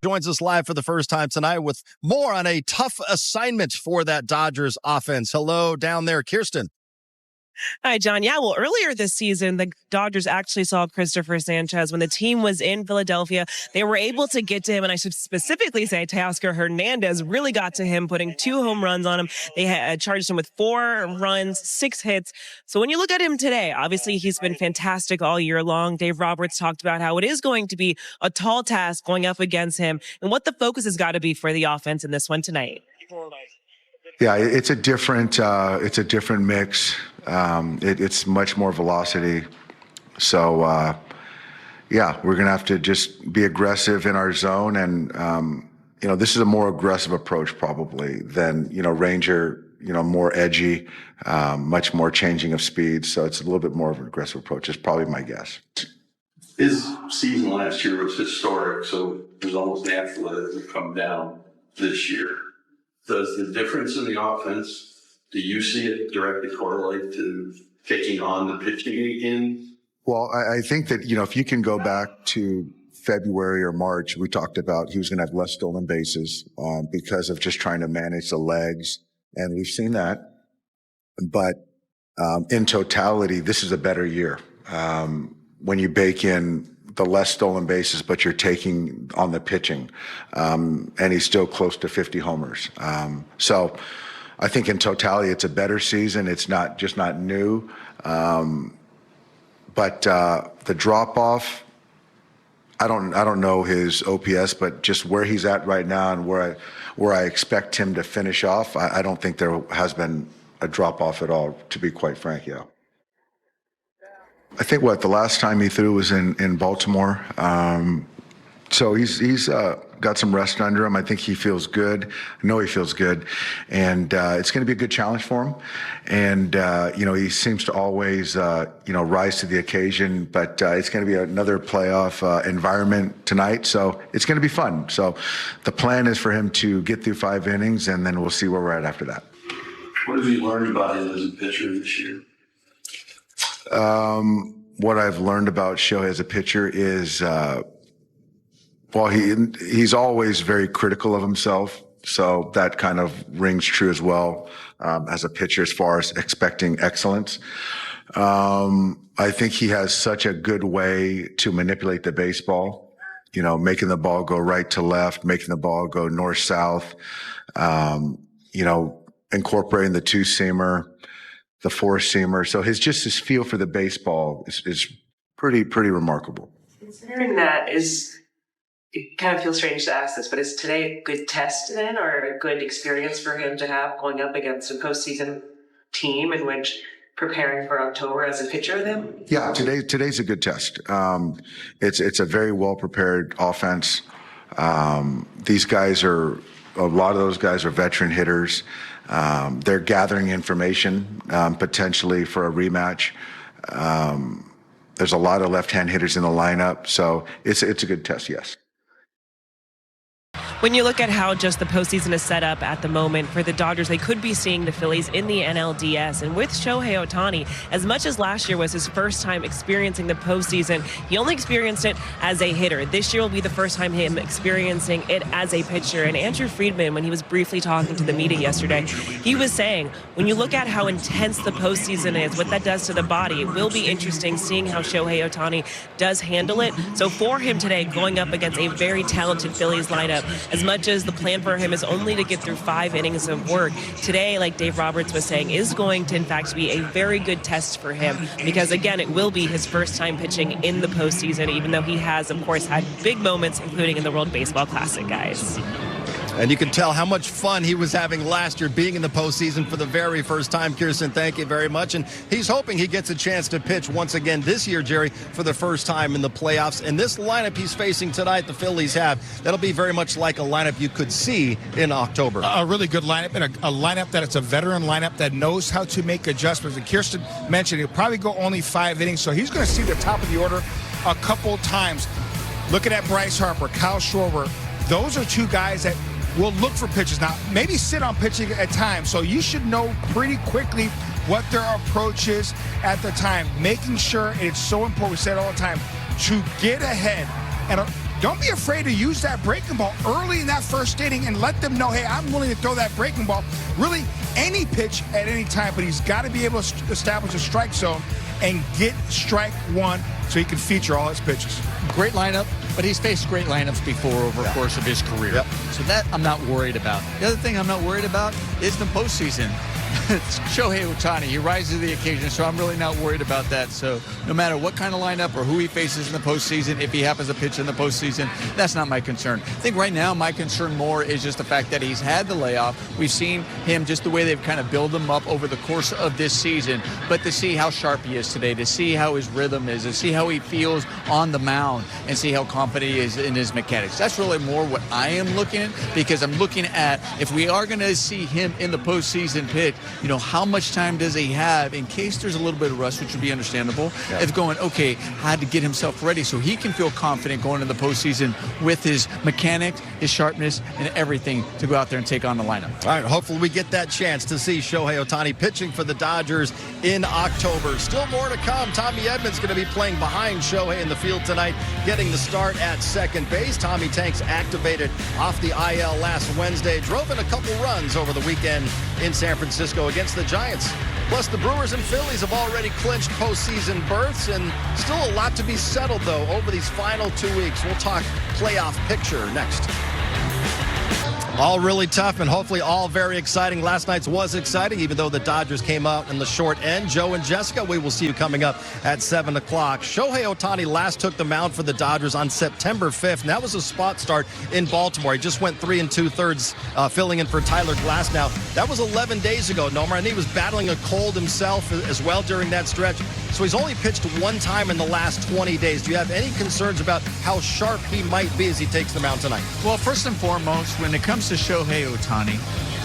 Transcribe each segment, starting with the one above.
joins us live for the first time tonight with more on a tough assignment for that Dodgers offense. Hello down there, Kirsten. Hi, John. Yeah, well, earlier this season, the Dodgers actually saw Christopher Sanchez when the team was in Philadelphia. They were able to get to him, and I should specifically say Teoscar Hernandez really got to him, putting 2 home runs on him. They had charged him with 4 runs, 6 hits. So when you look at him today, obviously he's been fantastic all year long. Dave Roberts talked about how it is going to be a tall task going up against him and what the focus has got to be for the offense in this one tonight. Yeah, it's a different mix. It's much more velocity. So, yeah, we're going to have to just be aggressive in our zone. And, this is a more aggressive approach probably than, Ranger, more edgy, much more changing of speed. So it's a little bit more of an aggressive approach. Is probably my guess. His season last year was historic, so it was almost natural that it would come down this year. Does the difference in the offense, do you see it directly correlate to taking on the pitching again? Well, I think that, if you can go back to February or March, we talked about he was going to have less stolen bases because of just trying to manage the legs. And we've seen that. But in totality, this is a better year. When you bake in the less stolen bases, but you're taking on the pitching. And he's still close to 50 homers. So I think in totality, it's a better season. It's not new. But the drop off, I don't know his OPS, but just where he's at right now and where I expect him to finish off, I don't think there has been a drop off at all, to be quite frank. Yeah. I think the last time he threw was in Baltimore. So he's got some rest under him. I think he feels good. I know he feels good. And it's going to be a good challenge for him. And, he seems to always, rise to the occasion. But it's going to be another playoff environment tonight. So it's going to be fun. So the plan is for him to get through 5 innings, and then we'll see where we're at after that. What have you learned about him as a pitcher this year? What I've learned about Shohei as a pitcher is, he's always very critical of himself. So that kind of rings true as well, as a pitcher, as far as expecting excellence. I think he has such a good way to manipulate the baseball, making the ball go right to left, making the ball go north, south, incorporating the 2-seamer. The 4-seamer. So his feel for the baseball is pretty remarkable. Considering that, it kind of feels strange to ask this, but is today a good test then, or a good experience for him to have going up against a postseason team in which preparing for October as a pitcher with him? Yeah, today's a good test. It's a very well prepared offense. These guys a lot of those guys are veteran hitters. They're gathering information, potentially for a rematch. There's a lot of left-hand hitters in the lineup, so it's a good test, yes. When you look at how just the postseason is set up at the moment for the Dodgers, they could be seeing the Phillies in the NLDS. And with Shohei Ohtani, as much as last year was his first time experiencing the postseason, he only experienced it as a hitter. This year will be the first time him experiencing it as a pitcher. And Andrew Friedman, when he was briefly talking to the media yesterday, he was saying, when you look at how intense the postseason is, what that does to the body, it will be interesting seeing how Shohei Ohtani does handle it. So for him today, going up against a very talented Phillies lineup, as much as the plan for him is only to get through 5 innings of work, today, like Dave Roberts was saying, is going to in fact be a very good test for him, because again, it will be his first time pitching in the postseason, even though he has, of course, had big moments, including in the World Baseball Classic, guys. And you can tell how much fun he was having last year being in the postseason for the very first time. Kirsten, thank you very much. And he's hoping he gets a chance to pitch once again this year, Jerry, for the first time in the playoffs. And this lineup he's facing tonight, the Phillies have, that'll be very much like a lineup you could see in October. A really good lineup, and a lineup that it's a veteran lineup that knows how to make adjustments. And Kirsten mentioned he'll probably go only 5 innings, so he's going to see the top of the order a couple times. Looking at Bryce Harper, Kyle Schwarber, those are 2 guys that will look for pitches. Now, maybe sit on pitching at times, so you should know pretty quickly what their approach is at the time, making sure, and it's so important, we say it all the time, to get ahead. And don't be afraid to use that breaking ball early in that first inning and let them know, hey, I'm willing to throw that breaking ball really any pitch at any time, but he's got to be able to establish a strike zone and get strike one so he can feature all his pitches. Great lineup, but he's faced great lineups before over the course of his career. Yep. So that I'm not worried about. The other thing I'm not worried about is the postseason. It's Shohei Ohtani. He rises to the occasion, so I'm really not worried about that. So no matter what kind of lineup or who he faces in the postseason, if he happens to pitch in the postseason, that's not my concern. I think right now my concern more is just the fact that he's had the layoff. We've seen him just the way they've kind of built him up over the course of this season. But to see how sharp he is today, to see how his rhythm is, to see how he feels on the mound, and see how confident he is in his mechanics. That's really more what I am looking at, because I'm looking at if we are going to see him in the postseason pitch, you know, how much time does he have in case there's a little bit of rust, which would be understandable. Yeah. It's going, okay, how to get himself ready so he can feel confident going into the postseason with his mechanics, his sharpness, and everything to go out there and take on the lineup. All right, hopefully we get that chance to see Shohei Ohtani pitching for the Dodgers in October. Still more to come. Tommy Edman's going to be playing behind Shohei in the field tonight, getting the start at second base. Tommy Tanks activated off the IL last Wednesday, drove in a couple runs over the weekend in San Francisco against the Giants. Plus, the Brewers and Phillies have already clinched postseason berths, and still a lot to be settled, though, over these final 2 weeks. We'll talk playoff picture next. All really tough and hopefully all very exciting. Last night's was exciting, even though the Dodgers came out in the short end. Joe and Jessica, we will see you coming up at 7 o'clock. Shohei Ohtani last took the mound for the Dodgers on September 5th, and that was a spot start in Baltimore. He just went 3 2/3, filling in for Tyler Glasnow. That was 11 days ago, Nomar, and he was battling a cold himself as well during that stretch. So he's only pitched one time in the last 20 days. Do you have any concerns about how sharp he might be as he takes the mound tonight? Well, first and foremost, when it comes to Shohei Ohtani,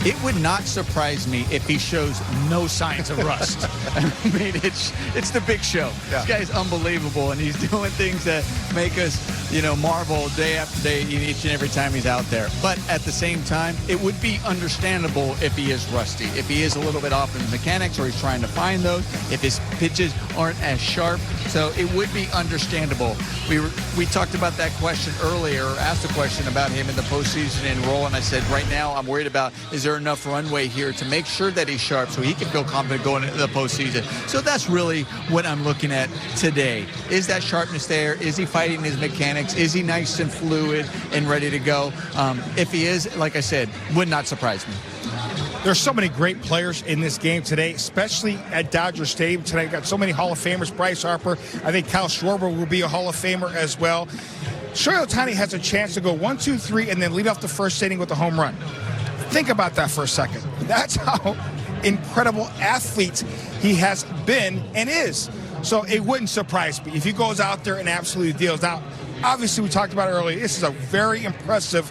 it would not surprise me if he shows no signs of rust. I mean, it's the big show. Yeah. This guy's unbelievable, and he's doing things that make us, you know, marvel day after day, each and every time he's out there. But at the same time, it would be understandable if he is rusty, if he is a little bit off in mechanics, or he's trying to find those, if his pitches aren't as sharp. So it would be understandable. We talked about that question earlier, or asked a question about him in the postseason and role, and I said right now I'm worried about, is there enough runway here to make sure that he's sharp so he can feel confident going into the postseason. So that's really what I'm looking at today. Is that sharpness there? Is he fighting his mechanics? Is he nice and fluid and ready to go? If he is, like I said, would not surprise me. There's so many great players in this game today, especially at Dodger Stadium tonight. Got so many Hall of Famers. Bryce Harper. I think Kyle Schwarber will be a Hall of Famer as well. Shohei Ohtani has a chance to go 1, 2, 3, and then lead off the first inning with a home run. Think about that for a second. That's how incredible athlete he has been and is. So it wouldn't surprise me if he goes out there and absolutely deals out. Obviously, we talked about it earlier. This is a very impressive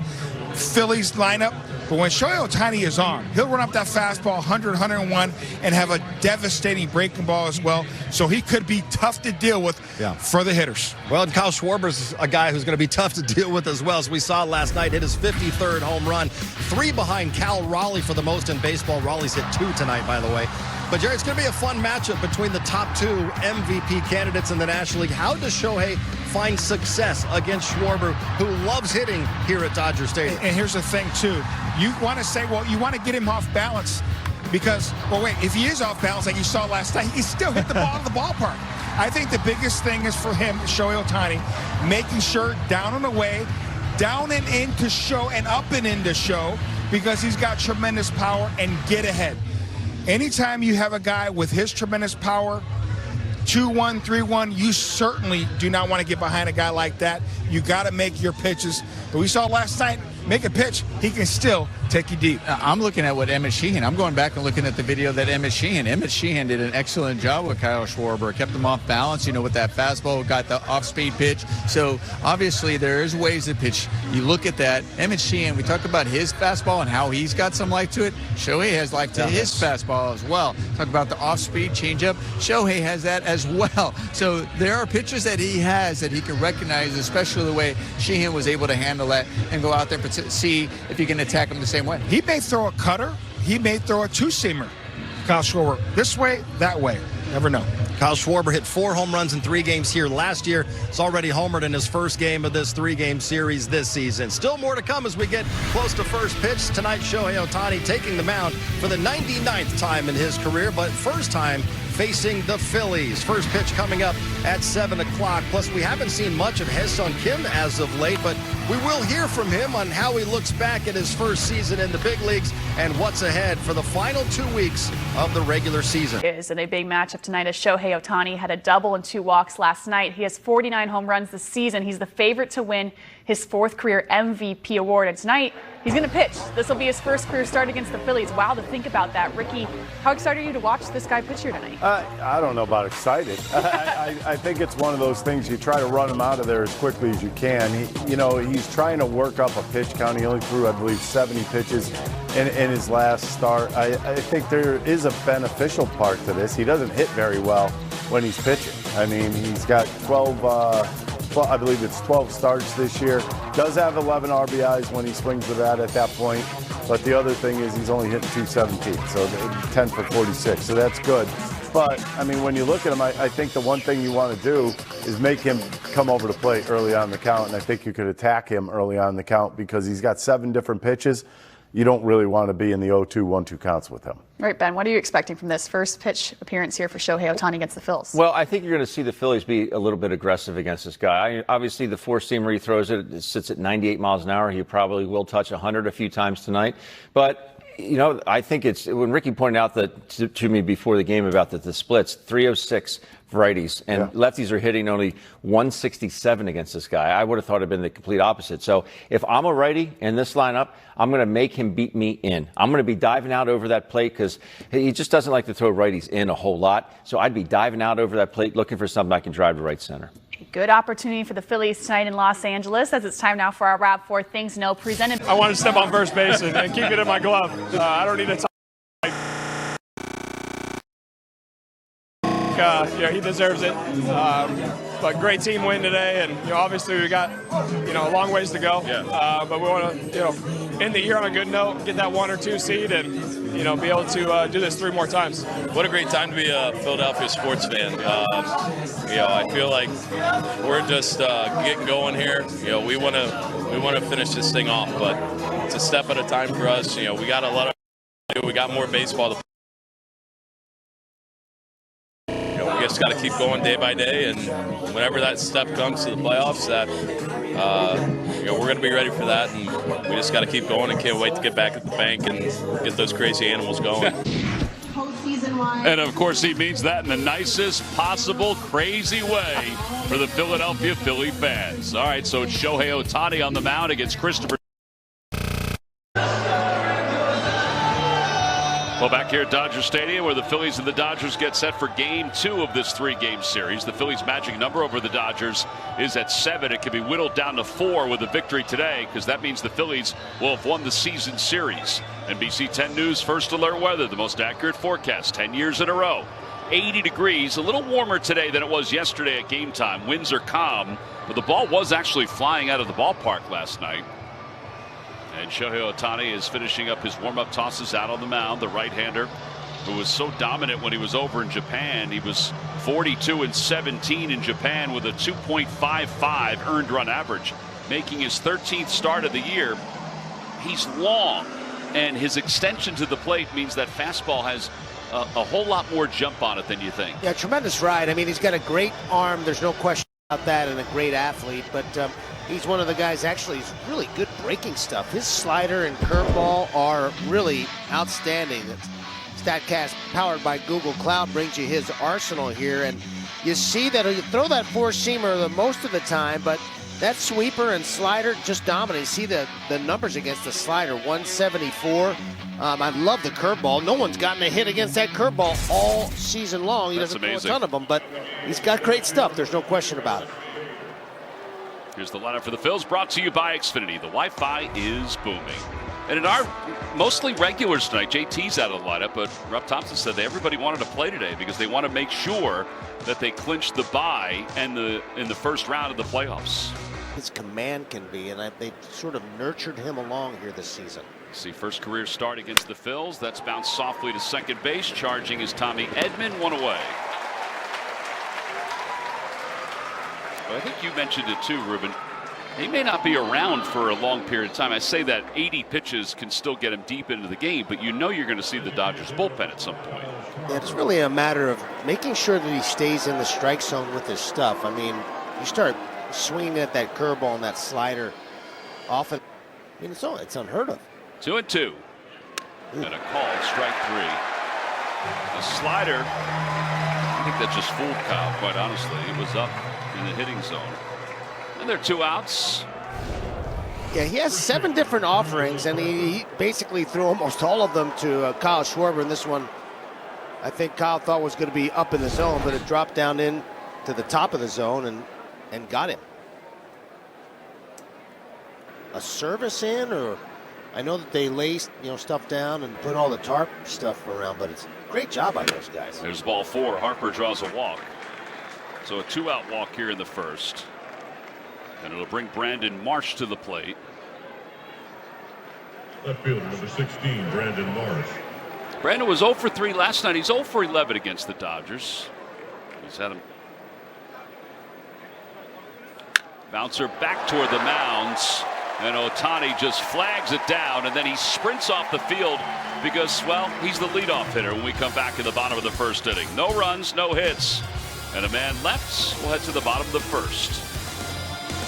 Phillies lineup. But when Shohei Ohtani is on, he'll run up that fastball 100, 101, and have a devastating breaking ball as well. So he could be tough to deal with for the hitters. Well, and Kyle Schwarber's a guy who's going to be tough to deal with as well. As we saw last night, hit his 53rd home run, 3 behind Cal Raleigh for the most in baseball. Raleigh's hit 2 tonight, by the way. But, Jerry, it's going to be a fun matchup between the top 2 MVP candidates in the National League. How does Shohei find success against Schwarber, who loves hitting here at Dodger Stadium? And here's the thing, too. You want to say, well, you want to get him off balance because, well, wait, if he is off balance like you saw last night, he still hit the ball out of the ballpark. I think the biggest thing is for him, Shohei Ohtani, making sure down and away, down and in to show and up and in to show, because he's got tremendous power, and get ahead. Anytime you have a guy with his tremendous power, 2-1, 3-1, you certainly do not want to get behind a guy like that. You got to make your pitches. But we saw last night, make a pitch, he can still take you deep. I'm looking at what Emmett Sheehan, I'm going back and looking at the video that Emmett Sheehan did an excellent job with Kyle Schwarber, kept him off balance, you know, with that fastball, got the off-speed pitch. So obviously there is ways to pitch. You look at that, Emmett Sheehan, we talked about his fastball and how he's got some life to it. Shohei has life to his fastball as well. Talk about the off-speed changeup. Shohei has that as well. So there are pitches that he has that he can recognize, especially the way Sheehan was able to handle that and go out there and see if he can attack him the same way. He may throw a cutter. He may throw a two-seamer, Kyle Schwarber. This way, that way. Never know. Kyle Schwarber hit 4 home runs in 3 games here last year. He's already homered in his first game of this 3-game series this season. Still more to come as we get close to first pitch. Tonight, Shohei Ohtani taking the mound for the 99th time in his career, but first time facing the Phillies. First pitch coming up at 7 o'clock. Plus, we haven't seen much of Hae-Sung Kim as of late, but we will hear from him on how he looks back at his first season in the big leagues and what's ahead for the final 2 weeks of the regular season. Is in a big matchup tonight as Shohei Ohtani had a double and 2 walks last night. He has 49 home runs this season. He's the favorite to win his 4th career MVP award. And tonight, he's going to pitch. This will be his first career start against the Phillies. Wow, to think about that. Ricky, how excited are you to watch this guy pitch here tonight? I don't know about excited. I think it's one of those things you try to run him out of there as quickly as you can. He's trying to work up a pitch count. He only threw, I believe, 70 pitches in his last start. I think there is a beneficial part to this. He doesn't hit very well when he's pitching. I mean, he's got 12, I believe it's 12 starts this year. Does have 11 RBIs when he swings the bat at that point. But the other thing is he's only hitting 217, so 10 for 46, so that's good. But, I mean, when you look at him, I think the one thing you want to do is make him come over to plate early on the count, and I think you could attack him early on the count because he's got 7 different pitches. You don't really want to be in the 0-2, 1-2 counts with him. All right, Ben, what are you expecting from this first pitch appearance here for Shohei Ohtani against the Phils? Well, I think you're going to see the Phillies be a little bit aggressive against this guy. Obviously, the 4-seamer, he throws it sits at 98 miles an hour. He probably will touch 100 a few times tonight. But I think it's when Ricky pointed out that to me before the game about the splits, 306 for righties, and lefties are hitting only 167 against this guy. I would have thought it'd been the complete opposite. So if I'm a righty in this lineup, I'm going to make him beat me in. I'm going to be diving out over that plate because he just doesn't like to throw righties in a whole lot. So I'd be diving out over that plate looking for something I can drive to right center. Good opportunity for the Phillies tonight in Los Angeles as it's time now for our Wrap 4 Things to Know presented. I want to step on first base and keep it in my glove. I don't need to talk. He deserves it. But great team win today, and obviously we got a long ways to go. But we want to end the year on a good note, get that 1 or 2 seed, and be able to do this 3 more times. What a great time to be a Philadelphia sports fan. I feel like we're just getting going here. We want to finish this thing off, but it's a step at a time for us. We got a lot of we got more baseball to. We just got to keep going day by day, and whenever that step comes to the playoffs, that we're going to be ready for that, and we just got to keep going and can't wait to get back at the bank and get those crazy animals going. And of course, he means that in the nicest possible crazy way for the Philadelphia Philly fans. All right, so it's Shohei Ohtani on the mound against Christopher. Well, back here at Dodger Stadium, where the Phillies and the Dodgers get set for Game 2 of this 3-game series. The Phillies' magic number over the Dodgers is at 7. It can be whittled down to 4 with a victory today, because that means the Phillies will have won the season series. NBC 10 News First Alert Weather, the most accurate forecast 10 years in a row. 80 degrees, a little warmer today than it was yesterday at game time. Winds are calm, but the ball was actually flying out of the ballpark last night. And Shohei Ohtani is finishing up his warm-up tosses out on the mound. The right-hander who was so dominant when he was over in Japan. He was 42-17 in Japan with a 2.55 earned run average, making his 13th start of the year. He's long, and his extension to the plate means that fastball has a whole lot more jump on it than you think. Yeah, tremendous ride. I mean, he's got a great arm. There's no question about that, and a great athlete. But he's one of the guys, actually, he's really good breaking stuff. His slider and curveball are really outstanding. StatCast, powered by Google Cloud, brings you his arsenal here. And you see that he'll throw that four-seamer the most of the time, but that sweeper and slider just dominate. You see the numbers against the slider, 174. I love the curveball. No one's gotten a hit against that curveball all season long. He doesn't throw a ton of them, but he's got great stuff. There's no question about it. Here's the lineup for the Phils, brought to you by Xfinity. The Wi-Fi is booming. And in our mostly regulars tonight, JT's out of the lineup, but Rob Thompson said that everybody wanted to play today because they want to make sure that they clinch the bye and in the first round of the playoffs. His command can be, and they've sort of nurtured him along here this season. See, first career start against the Phils. That's bounced softly to second base. Charging is Tommy Edman, one away. Well, I think you mentioned it too, Ruben. He may not be around for a long period of time. I say that 80 pitches can still get him deep into the game, but you know you're going to see the Dodgers bullpen at some point. Yeah, it's really a matter of making sure that he stays in the strike zone with his stuff. I mean, you start swinging at that curveball and that slider often. I mean, it's unheard of. 2-2. And a call, strike 3. The slider, I think that just fooled Kyle, quite honestly. He was up in the hitting zone. And there are 2 outs. Yeah, he has 7 different offerings, and he basically threw almost all of them to Kyle Schwarber. And this one, I think Kyle thought was going to be up in the zone, but it dropped down in to the top of the zone and got him. A service in, or I know that they laced stuff down and put all the tarp stuff around, but it's a great job by those guys. There's ball 4. Harper draws a walk. So a 2-out walk here in the first. And it'll bring Brandon Marsh to the plate. Left fielder number 16, Brandon Marsh. Brandon was 0 for 3 last night. He's 0 for 11 against the Dodgers. He's had him. Bouncer back toward the mounds. And Ohtani just flags it down, and then he sprints off the field because, well, he's the leadoff hitter when we come back in the bottom of the first inning. No runs, no hits, and a man left. We'll head to the bottom of the first.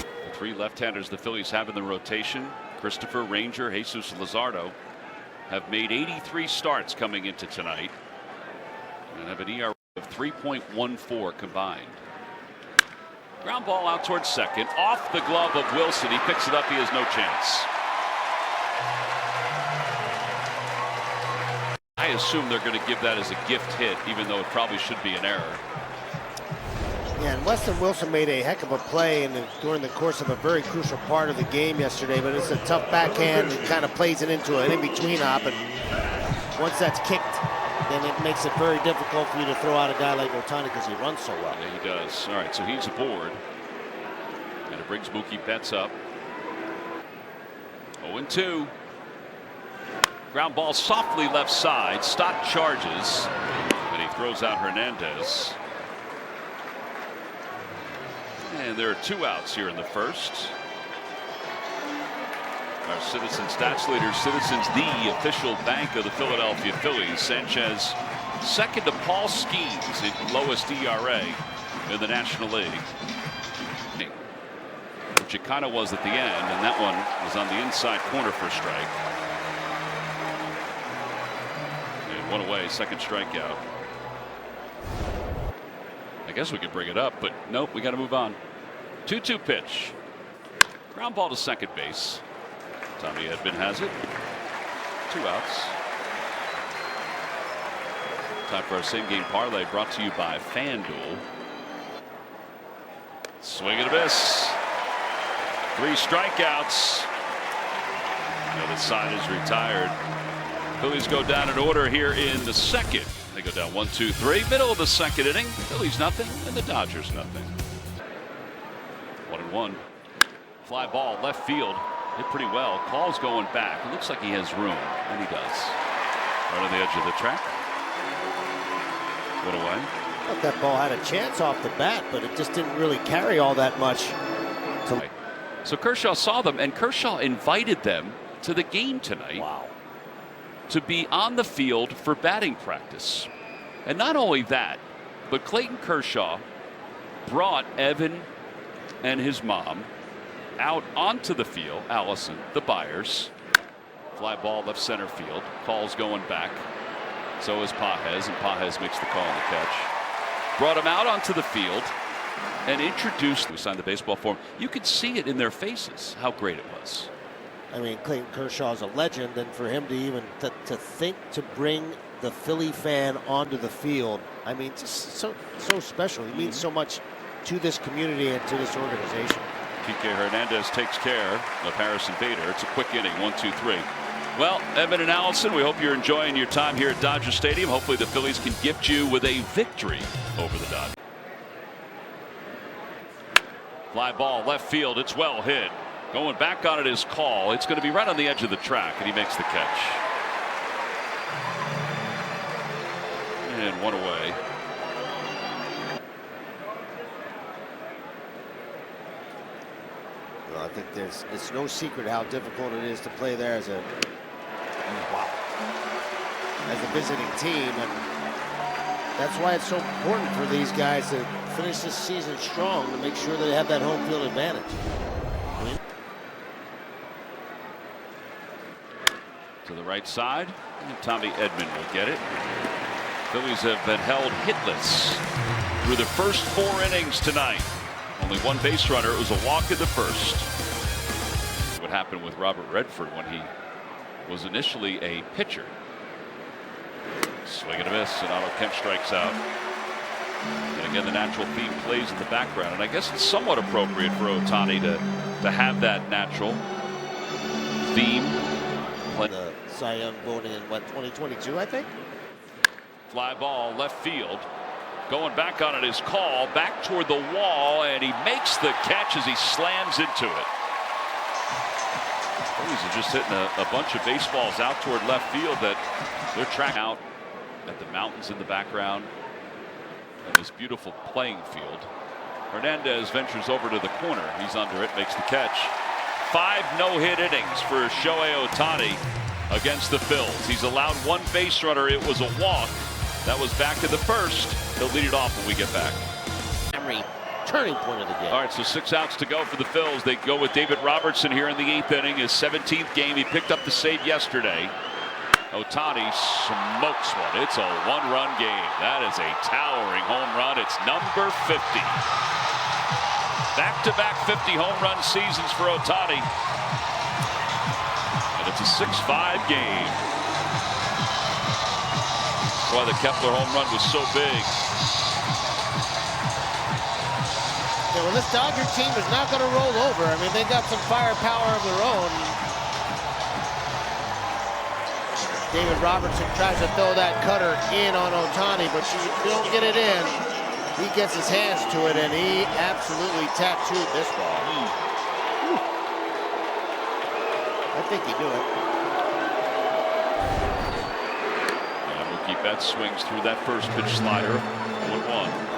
The 3 left-handers the Phillies have in the rotation, Christopher, Ranger, Jesus Luzardo, have made 83 starts coming into tonight and have an ERA of 3.14 combined. Ground ball out towards second, off the glove of Wilson. He picks it up. He has no chance. I assume they're going to give that as a gift hit, even though it probably should be an error. Yeah, and Weston Wilson made a heck of a play during the course of a very crucial part of the game yesterday, but it's a tough backhand and kind of plays it into an in-between hop, and once that's kicked, then it makes it very difficult for you to throw out a guy like Ohtani because he runs so well. Yeah, he does. All right, so he's aboard. And it brings Mookie Betts up. 0-2. Ground ball softly left side. Stott charges. And he throws out Hernandez. And there are 2 outs here in the first. Our Citizens stats leader, Citizens, the official bank of the Philadelphia Phillies. Sanchez second to Paul Skeens in lowest ERA in the National League. Which it kind of was at the end, and that one was on the inside corner for a strike. And 1 away, second strikeout. I guess we could bring it up, but nope, we got to move on. 2-2 pitch. Ground ball to second base. Tommy Edman has it. 2 outs. Time for our same game parlay brought to you by FanDuel. Swing and a miss. 3 strikeouts. The other side is retired. Phillies go down in order here in the second. They go down 1-2-3. Middle of the second inning. Phillies nothing and the Dodgers nothing. 1-1. Fly ball left field. Hit pretty well. Call's going back. It looks like he has room, and he does. Right on the edge of the track. 1 away. I thought that ball had a chance off the bat, but it just didn't really carry all that much. So Kershaw saw them, and Kershaw invited them to the game tonight. Wow. To be on the field for batting practice. And not only that, but Clayton Kershaw brought Evan and his mom out onto the field. Allison, the Byers. Fly ball left center field. Call's going back. So is Pajes, and Pajes makes the call on the catch. Brought him out onto the field and introduced. We signed the baseball for him. You could see it in their faces how great it was. I mean, Clayton Kershaw is a legend, and for him to even to think to bring the Philly fan onto the field, I mean, just so special. He means so much to this community and to this organization. Kike Hernandez takes care of Harrison Bader. It's a quick inning, 1-2-3. Well, Evan and Allison, we hope you're enjoying your time here at Dodger Stadium. Hopefully the Phillies can gift you with a victory over the Dodgers. Fly ball left field. It's well hit. Going back on it is Call. It's going to be right on the edge of the track, and he makes the catch. And 1 away. Well, I think it's no secret how difficult it is to play there as a visiting team, and that's why it's so important for these guys to finish this season strong to make sure they have that home field advantage. To the right side, and Tommy Edman will get it. Phillies have been held hitless through the first 4 innings tonight. Only one base runner. It was a walk in the first. What happened with Robert Redford when he was initially a pitcher. Swing and a miss, and Otto Kemp strikes out. And again, the natural theme plays in the background, and I guess it's somewhat appropriate for Ohtani to have that natural theme. The Cy Young voting in 2022, I think. Fly ball left field. Going back on it is Call, back toward the wall, and he makes the catch as he slams into it. Phillies are just hitting a bunch of baseballs out toward left field that they're tracking out at the mountains in the background and this beautiful playing field. Hernandez ventures over to the corner. He's under it, makes the catch. 5 no-hit innings for Shohei Ohtani against the Phils. He's allowed 1 base runner. It was a walk. That was back to the first. He'll lead it off when we get back. Turning point of the game. All right, so 6 outs to go for the Phils. They go with David Robertson here in the 8th inning, his 17th game. He picked up the save yesterday. Ohtani smokes one. It's a 1-run game. That is a towering home run. It's number 50. Back-to-back 50 home run seasons for Ohtani. And it's a 6-5 game. That's why the Kepler home run was so big. Yeah, well, this Dodger team is not going to roll over. I mean, they got some firepower of their own. David Robertson tries to throw that cutter in on Ohtani, but you don't get it in. He gets his hands to it, and he absolutely tattooed this ball. I think he knew it. And Mookie Betts swings through that first pitch slider. 1-1.